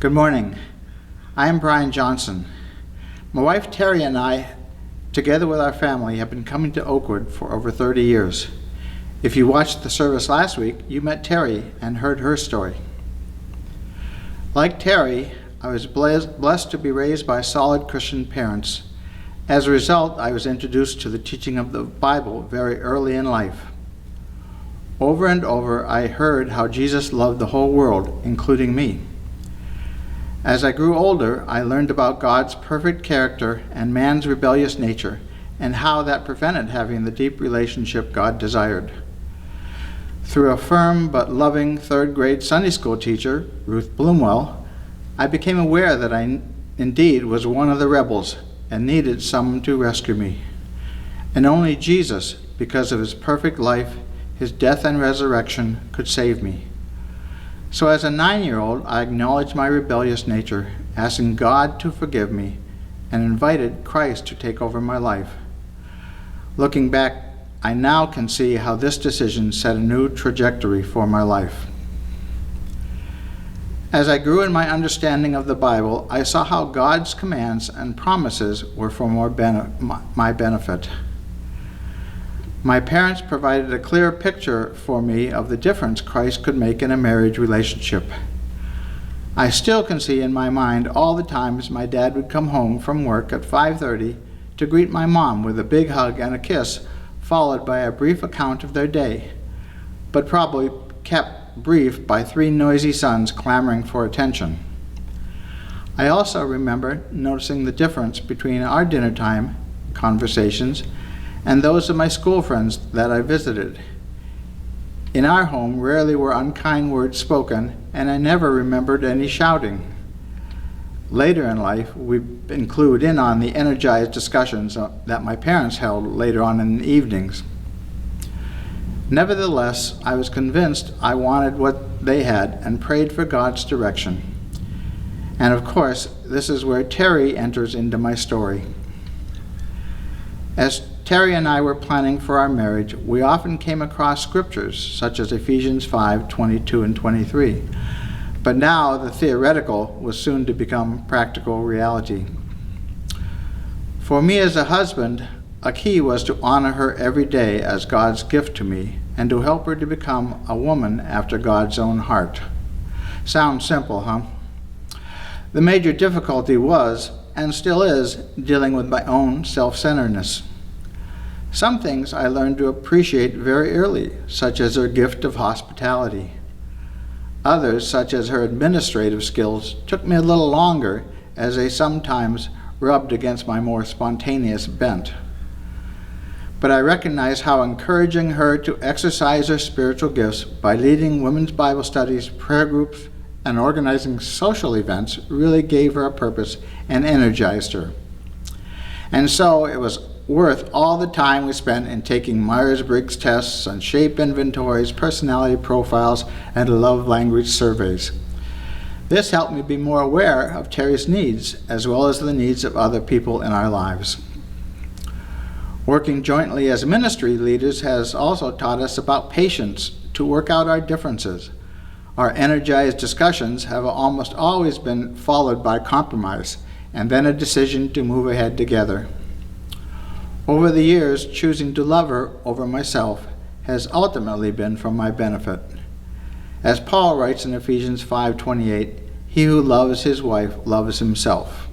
Good morning. I am Brian Johnson. My wife Terry and I, together with our family, have been coming to Oakwood for over 30 years. If you watched the service last week, you met Terry and heard her story. Like Terry, I was blessed to be raised by solid Christian parents. As a result, I was introduced to the teaching of the Bible very early in life. Over and over, I heard how Jesus loved the whole world, including me. As I grew older, I learned about God's perfect character and man's rebellious nature, and how that prevented having the deep relationship God desired. Through a firm but loving third-grade Sunday school teacher, Ruth Bloomwell, I became aware that I indeed was one of the rebels and needed someone to rescue me. And only Jesus, because of his perfect life, his death and resurrection, could save me. So as a 9-year-old, I acknowledged my rebellious nature, asking God to forgive me, and invited Christ to take over my life. Looking back, I now can see how this decision set a new trajectory for my life. As I grew in my understanding of the Bible, I saw how God's commands and promises were for my benefit. My parents provided a clear picture for me of the difference Christ could make in a marriage relationship. I still can see in my mind all the times my dad would come home from work at 5:30 to greet my mom with a big hug and a kiss, followed by a brief account of their day, but probably kept brief by 3 noisy sons clamoring for attention. I also remember noticing the difference between our dinner time conversations and those of my school friends that I visited. In our home, rarely were unkind words spoken, and I never remembered any shouting. Later in life, we include in on the energized discussions that my parents held later on in the evenings. Nevertheless, I was convinced I wanted what they had and prayed for God's direction. And of course, this is where Terry enters into my story. As Terry and I were planning for our marriage, we often came across scriptures such as Ephesians 5:22 and 23. But now the theoretical was soon to become practical reality. For me as a husband, a key was to honor her every day as God's gift to me and to help her to become a woman after God's own heart. Sounds simple, huh? The major difficulty was, and still is, dealing with my own self-centeredness. Some things I learned to appreciate very early, such as her gift of hospitality. Others, such as her administrative skills, took me a little longer, as they sometimes rubbed against my more spontaneous bent. But I recognize how encouraging her to exercise her spiritual gifts by leading women's Bible studies, prayer groups, and organizing social events really gave her a purpose and energized her. And so it was worth all the time we spent in taking Myers-Briggs tests and shape inventories, personality profiles, and love language surveys. This helped me be more aware of Terry's needs, as well as the needs of other people in our lives. Working jointly as ministry leaders has also taught us about patience to work out our differences. Our energized discussions have almost always been followed by compromise, and then a decision to move ahead together. Over the years, choosing to love her over myself has ultimately been for my benefit. As Paul writes in Ephesians 5:28, "He who loves his wife loves himself."